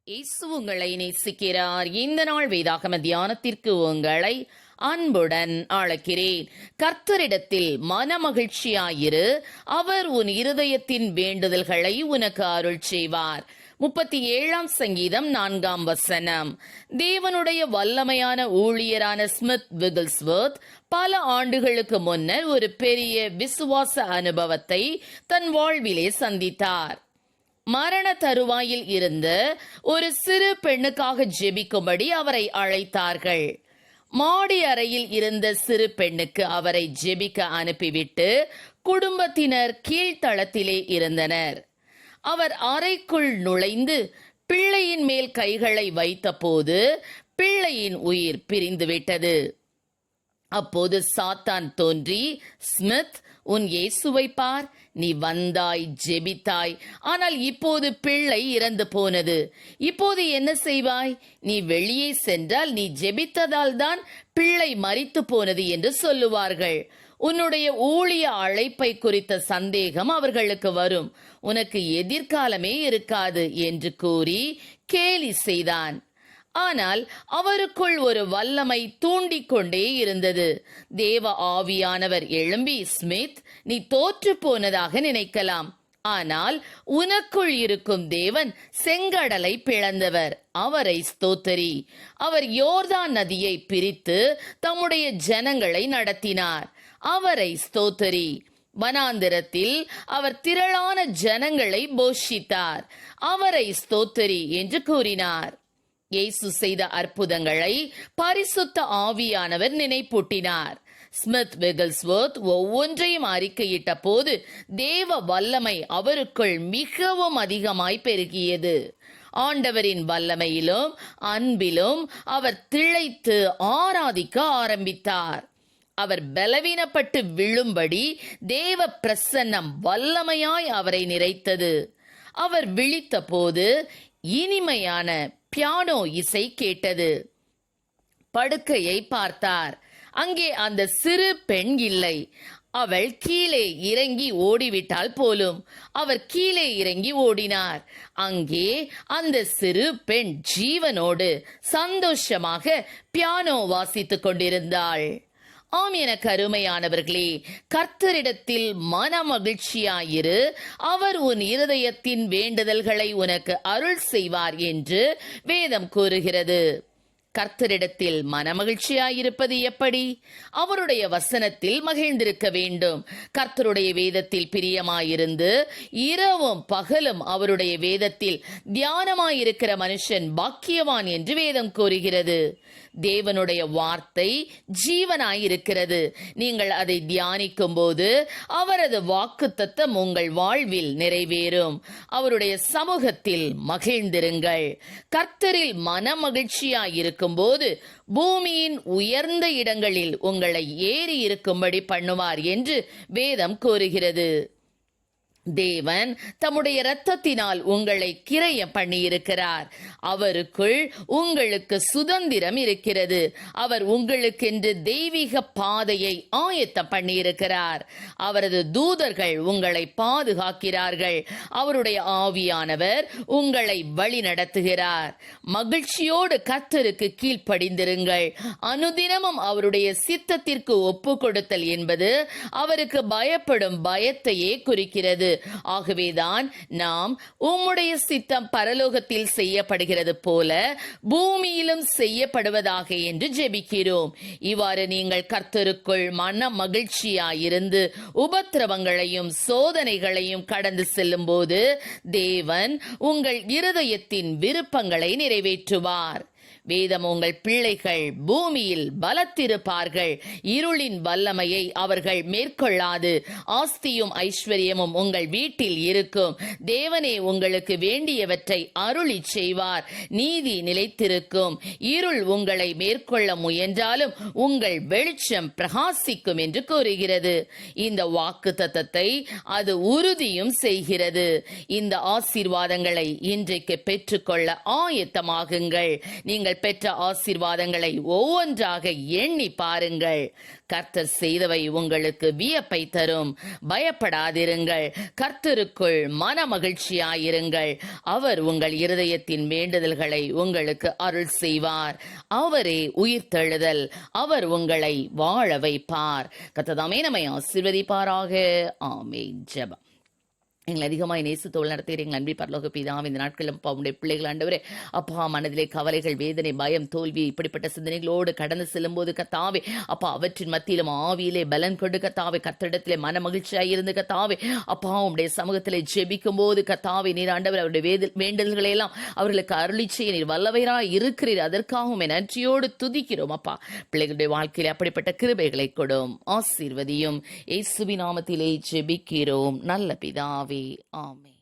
இயேசு உங்களை நேசிக்கிறார். இந்த நாள் வேதாகம தியானத்திற்கு உங்களை அன்புடன் அழைக்கிறேன். கர்த்தரிடத்தில் மனமகிழ்ச்சியாயிரு, அவர் உன் இருதயத்தின் வேண்டுதல்களை உனக்கு அருள் செய்வார். 37ஆம் சங்கீதம் 4ஆம் வசனம். தேவனுடைய வல்லமையான ஊழியரான ஸ்மித் விகில்ஸ்வர்த் பல ஆண்டுகளுக்கு முன்னர் ஒரு பெரிய விசுவாச அனுபவத்தை தன் வாழ்விலே சந்தித்தார். மரண தருவாயில் இருந்த ஒரு சிறு பெண்ணுக்காக ஜெபிக்கும்படி அவரை அழைத்தார்கள். மாடி அறையில் இருந்த சிறு பெண்ணுக்கு அவரை ஜெபிக்க அனுப்பிவிட்டு குடும்பத்தினர் கீழ்த்தளத்திலே இருந்தனர். அவர் அறைக்குள் நுழைந்து பிள்ளையின் மேல் கைகளை வைத்தபோது பிள்ளையின் உயிர் பிரிந்துவிட்டது. அப்போது சாத்தான் தோன்றி, ஸ்மித், உன் இயேசுவை பார், நீ வந்தாய், ஜெபித்தாய், ஆனால் இப்போது பிள்ளை இறந்து போனது. இப்போது என்ன செய்வாய்? நீ வெளியே சென்றால் நீ ஜெபித்ததால் தான் பிள்ளை மரித்து போனது என்று சொல்லுவார்கள். உன்னுடைய ஊழிய அழைப்பை குறித்த சந்தேகம் அவர்களுக்கு வரும். உனக்கு எதிர்காலமே இருக்காது என்று கூறி கேலி செய்தான். ஆனால் அவருக்குள் ஒரு வல்லமை தூண்டிக்கொண்டே இருந்தது. தேவ ஆவியானவர் எழும்பி, ஸ்மித், நீ தோற்று போனதாக நினைக்கலாம், ஆனால் உனக்குள் இருக்கும் தேவன் செங்கடலை பிளந்தவர், அவரை ஸ்தோத்தரி. அவர் யோர்தான் நதியை பிரித்து தம்முடைய ஜனங்களை நடத்தினார், அவரை ஸ்தோத்தரி. வனாந்திரத்தில் அவர் திரளான ஜனங்களை போஷித்தார், அவரை ஸ்தோத்தரி என்று கூறினார். இயேசு செய்த அற்புதங்களை பரிசுத்த ஆவியானவர் நினைப்பூட்டினார். ஸ்மித் விகில்ஸ்வர்த் ஒவ்வொன்றையும் அறிக்கையிட்ட போது தேவ வல்லமை அவருக்குள் மிகவும் அதிகமாய் பெருகியது. ஆண்டவரின் வல்லமையிலும் அன்பிலும் அவர் திளைத்து ஆராதிக்க ஆரம்பித்தார். அவர் பலவீனப்பட்டு விழும்படி தேவ பிரசன்னம் வல்லமையாய் அவரை நிறைத்தது. அவர் விழித்த போது இனிமையான பியானோ இசை கேட்டது. படுக்கையை பார்த்தார். அங்கே அந்த சிறு பெண் இல்லை. அவள் கீழே இறங்கி ஓடிவிட்டால் போலும். அவர் கீழே இறங்கி ஓடினார். அங்கே அந்த சிறு பெண் ஜீவனோடு சந்தோஷமாக பியானோ வாசித்துக் கொண்டிருந்தாள். ஆம், எனக்கு அருமையானவர்களே, கர்த்தரிடத்தில் மன மகிழ்ச்சியாயிரு, அவர் உன் இருதயத்தின் வேண்டுதல்களை உனக்கு அருள் செய்வார் என்று வேதம் கூறுகிறது. கர்த்தரிடத்தில் மனமகிழ்ச்சியாயிருப்பது எப்படி? அவருடைய வசனத்தில் மகிழ்ந்திருக்க வேண்டும். கர்த்தருடைய வேதத்தில் பிரியமாயிருந்து இரவும் பகலும் அவருடைய வேதத்தில் தியானமாயிருக்கிற மனுஷன் பாக்கியவான் என்று வேதம் கூறுகிறது. தேவனுடைய வார்த்தை ஜீவனாயிருக்கிறது. நீங்கள் அதை தியானிக்கும் போது அவரது வாக்குத்தத்தம் உங்கள் வாழ்வில் நிறைவேறும். அவருடைய சமூகத்தில் மகிழ்ந்திருங்கள். கர்த்தரில் மனமகிழ்ச்சியாயிருக்கும் போது பூமியின் உயர்ந்த இடங்களில் உங்களை ஏறி இருக்கும்படி பண்ணுவார் என்று வேதம் கூறுகிறது. தேவன் தம்முடைய இரத்தத்தினால் உங்களை கிரைய பண்ணியிருக்கிறார். அவருக்குள் உங்களுக்கு சுதந்திரம் இருக்கிறது. அவர் உங்களுக்கென்று தெய்வீக பாதையை ஆயத்தம் பண்ணியிருக்கிறார். அவரது தூதர்கள் உங்களை பாதுகாக்கிறார்கள். அவருடைய ஆவியானவர் உங்களை வழி நடத்துகிறார். மகிழ்ச்சியோடு கர்த்தருக்கு கீழ்ப்படிந்திருங்கள். அனுதினமும் அவருடைய சித்தத்திற்கு ஒப்பு கொடுத்தல் என்பது அவருக்கு பயப்படும் பயத்தையே குறிக்கிறது. ஆகவேதான் நாம் உம்முடைய சித்தம் பரலோகத்தில் செய்யப்படுகிறது போல பூமியிலும் செய்யப்படுவதாக என்று ஜெபிக்கிறோம். இவ்வாறு நீங்கள் கர்த்தருக்குள் மன மகிழ்ச்சியாயிருந்து உபத்திரவங்களையும் சோதனைகளையும் கடந்து செல்லும் போது தேவன் உங்கள் இருதயத்தின் விருப்பங்களை நிறைவேற்றுவார். வேதம், உங்கள் பிள்ளைகள் பூமியில் பலத்திருப்பார்கள், இருளின் வல்லமையை அவர்கள் மேற்கொள்ளாது, ஆஸ்தியும் ஐஸ்வர்யமும் உங்கள் வீட்டில் இருக்கும், தேவனே உங்களுக்கு வேண்டியவற்றை அருளி செய்வார், நீதி நிலைத்திருக்கும், இருள் உங்களை மேற்கொள்ள முயன்றாலும் உங்கள் வெளிச்சம் பிரகாசிக்கும் என்று கூறுகிறது. இந்த வாக்குத்தத்தத்தை அது உறுதியும் செய்கிறது. இந்த ஆசீர்வாதங்களை இன்றைக்கு பெற்றுக்கொள்ள ஆயத்தமாகுங்கள். நீங்கள் பெற்ற ஆசீர்வாதங்களை ஒவ்வொன்றாக எண்ணி பாருங்கள். கர்த்தர் செய்தவை உங்களுக்கு வியப்பை தரும். பயப்படாதிருங்கள், கர்த்தருக்குள் மன மகிழ்ச்சியாயிருங்கள். அவர் உங்கள் இருதயத்தின் வேண்டுதல்களை உங்களுக்கு அருள் செய்வார். அவரே உயிர்த்தெழுதல். அவர் உங்களை வாழ வைப்பார். கர்த்தர் நம்மை ஆசீர்வதிப்பாராக. ஆமென். ஜெபம். எங்களை அதிகமாக நேசத்தோடு நடத்துகிற எங்கள் அன்பி பரலோக பிதாவே, இந்த நாட்களும் உடைய பிள்ளைகள் ஆண்டவரே அப்பா மனதிலே கவலைகள், வேதனை, பயம், தோல்வி இப்படிப்பட்ட சிந்தனைகளோடு கடந்து செல்லும் போது கத்தாவே அப்பா அவற்றின் மத்தியிலும் ஆவியிலே பலன் கொண்டு கத்தாவே கர்த்தரிடத்திலே மன மகிழ்ச்சியாக இருந்து கத்தாவே அப்பா உடைய சமூகத்திலே ஜெபிக்கும் போது கத்தாவே நீர் ஆண்டவர் அவருடைய வேண்டுதல்களை எல்லாம் அவர்களுக்கு அருளி செய்ய நீர் வல்லவராய் இருக்கிறீர். அதற்காகவும் நன்றியோடு துதிக்கிறோம். அப்பா பிள்ளைகளுடைய வாழ்க்கையிலே அப்படிப்பட்ட கிருபைகளை கொடும், ஆசீர்வதியும். இயேசுவின் நாமத்திலே ஜெபிக்கிறோம் நல்ல பிதாவே. ஆமென்.